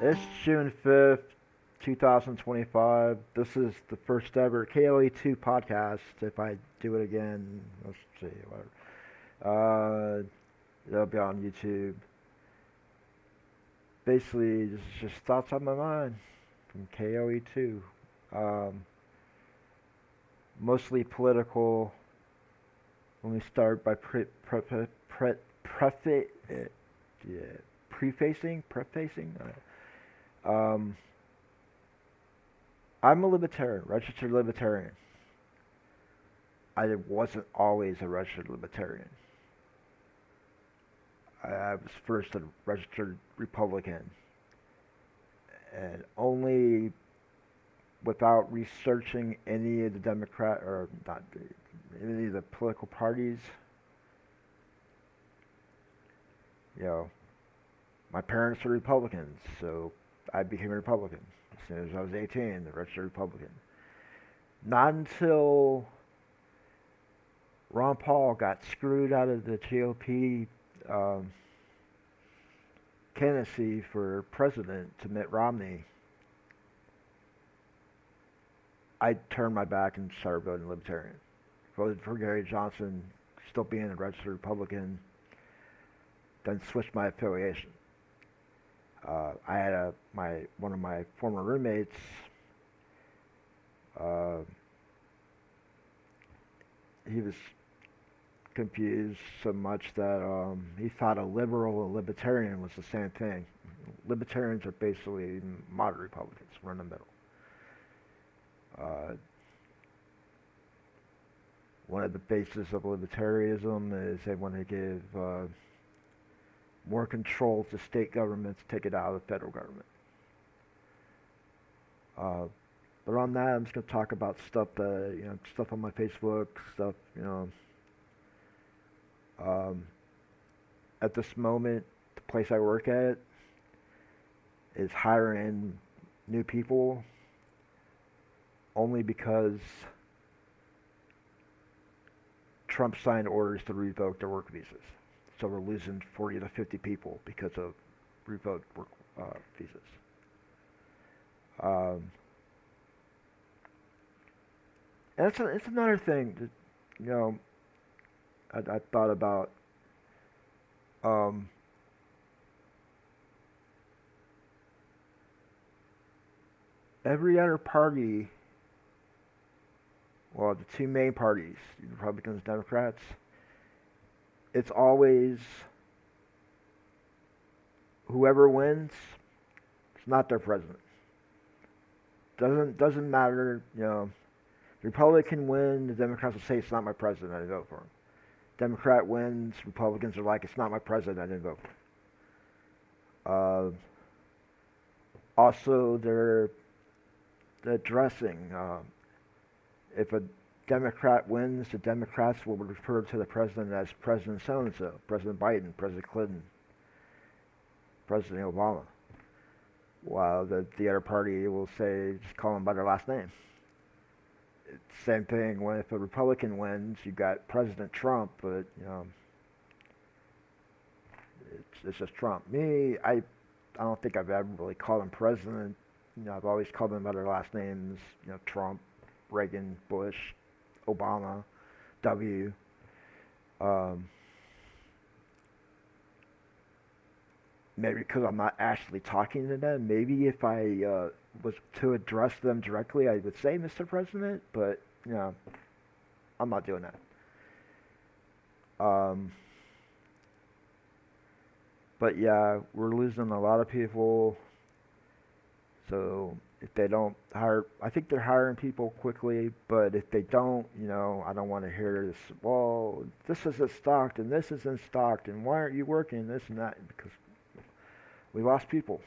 It's June 5th, 2025. This is the first ever KLE2 podcast. If I do it again, let's see. It'll be on YouTube. Basically, this is just thoughts on my mind from KLE2. Um, Mostly political. Let me start by yeah, prefacing. Um, I'm a libertarian, registered libertarian. I wasn't always a registered libertarian. I was first a registered Republican, and only without researching any of the Democrat or not any of the political parties, you know, my parents were Republicans, so I became a Republican as soon as I was 18, a registered Republican. Not until Ron Paul got screwed out of the GOP um, candidacy for president to Mitt Romney, I turned my back and started voting Libertarian. Voted for Gary Johnson, still being a registered Republican, then switched my affiliation. I had one of my former roommates. Uh, he was confused so much that he thought a liberal and libertarian was the same thing. Libertarians are basically moderate Republicans. We're in the middle. Uh, One of the bases of libertarianism is they want to give more control to state governments, take it out of the federal government. But on that, I'm just going to talk about stuff that, stuff on my Facebook, stuff, at this moment, the place I work at is hiring new people only because Trump signed orders to revoke their work visas. So we're losing 40 to 50 people because of revoked work visas. And it's another thing that, I thought about. Um, every other party, well, the two main parties, Republicans, Democrats, it's always whoever wins, it's not their president. Doesn't matter, the Republican win, the Democrats will say it's not my president, I didn't vote for him. Democrat wins, Republicans are like, it's not my president, I didn't vote for him. Also, they're addressing. If a Democrat wins, the Democrats will refer to the president as President so-and-so, President Biden, President Clinton, President Obama, while the other party will say, just call them by their last name. It's the same thing when if a Republican wins, you've got President Trump, but, it's just Trump. I don't think I've ever really called him president. I've always called them by their last names, Trump, Reagan, Bush, Obama, W. Maybe because I'm not actually talking to them. Maybe if I was to address them directly, I would say Mr. President, but, I'm not doing that. But yeah, we're losing a lot of people. So if they don't hire, I think they're hiring people quickly, but if they don't, I don't want to hear this, well, this isn't stocked and this isn't stocked and why aren't you working this and that, because we lost people.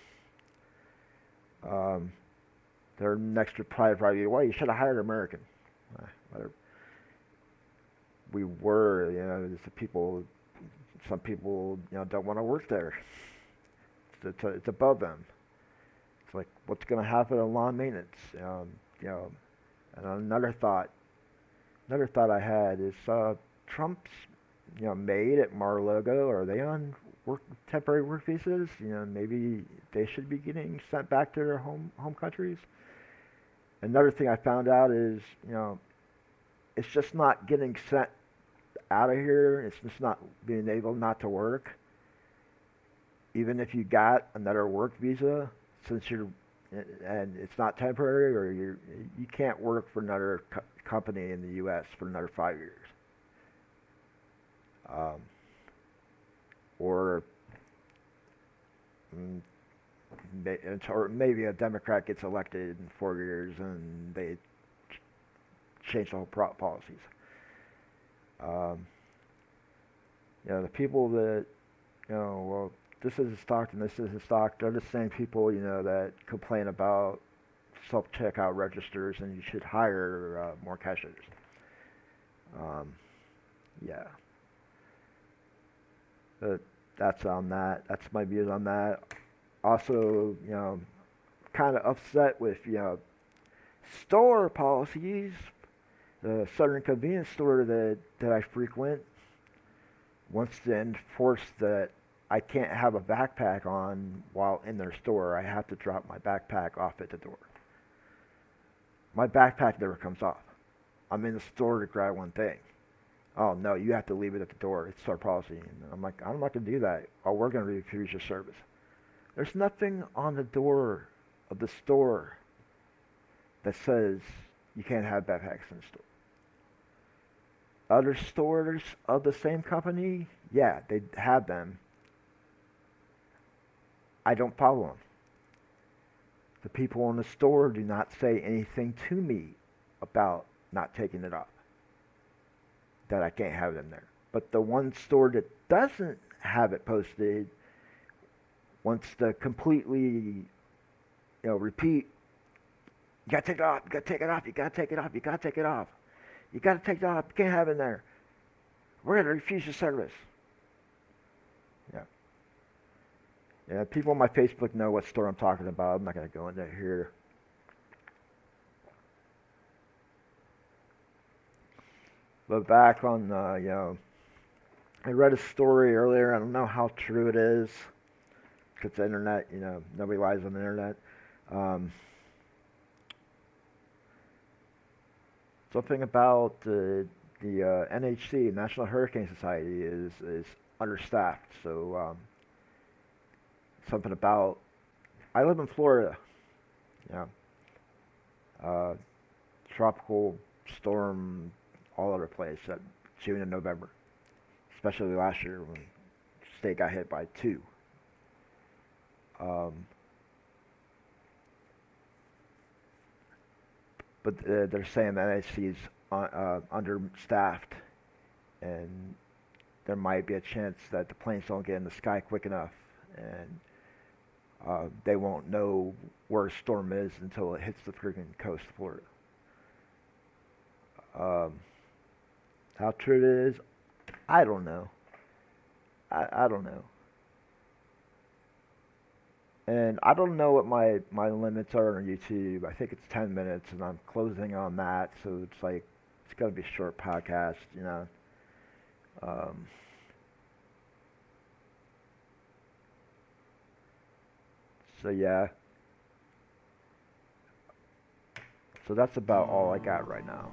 Their next reply probably, well, you should have hired American. Whatever. We were, some people, don't want to work there. It's above them. It's like, what's going to happen in lawn maintenance? And another thought I had is Trump's, made at Mar-a-Lago, are they on temporary work visas? Maybe they should be getting sent back to their home countries. Another thing I found out is, it's just not getting sent out of here. It's just not being able not to work. Even if you got another work visa, since you're and it's not temporary, or you can't work for another company in the U.S. for another 5 years. Um, or mm, or maybe a Democrat gets elected in 4 years and they change the whole policies. Um, the people that, well, this isn't stocked and this isn't stocked, they're the same people, that complain about self-checkout registers and you should hire more cashiers. Um, yeah. But that's on that. That's my views on that. Also, kind of upset with, store policies. The Southern Convenience Store that I frequent wants to enforce that I can't have a backpack on while in their store. I have to drop my backpack off at the door. My backpack never comes off. I'm in the store to grab one thing. Oh no, you have to leave it at the door. It's our policy. And I'm like, I'm not going to do that. Oh, we're going to refuse your service. There's nothing on the door of the store that says you can't have backpacks in the store. Other stores of the same company, yeah, they have them. I don't follow them. The people in the store do not say anything to me about not taking it off, that I can't have it in there. But the one store that doesn't have it posted wants to completely, repeat, you gotta take it off, you gotta take it off, you gotta take it off, you gotta take it off. You gotta take it off, you can't have it in there. We're gonna refuse your service. Yeah. Yeah, people on my Facebook know what store I'm talking about. I'm not gonna go into here. But back on, I read a story earlier. I don't know how true it is, because the internet, nobody lies on the internet. Um, Something about the NHC, National Hurricane Society, is understaffed. So something about, I live in Florida. Yeah, uh, tropical storm all over the place at June and November, especially last year when the state got hit by two. Um, but they're saying that NHC is understaffed, and there might be a chance that the planes don't get in the sky quick enough, and they won't know where a storm is until it hits the freaking coast of Florida. Um, how true it is, I don't know. I don't know. And I don't know what my limits are on YouTube. I think it's 10 minutes, and I'm closing on that, so it's like, it's going to be a short podcast. Um, so yeah. So that's about all I got right now.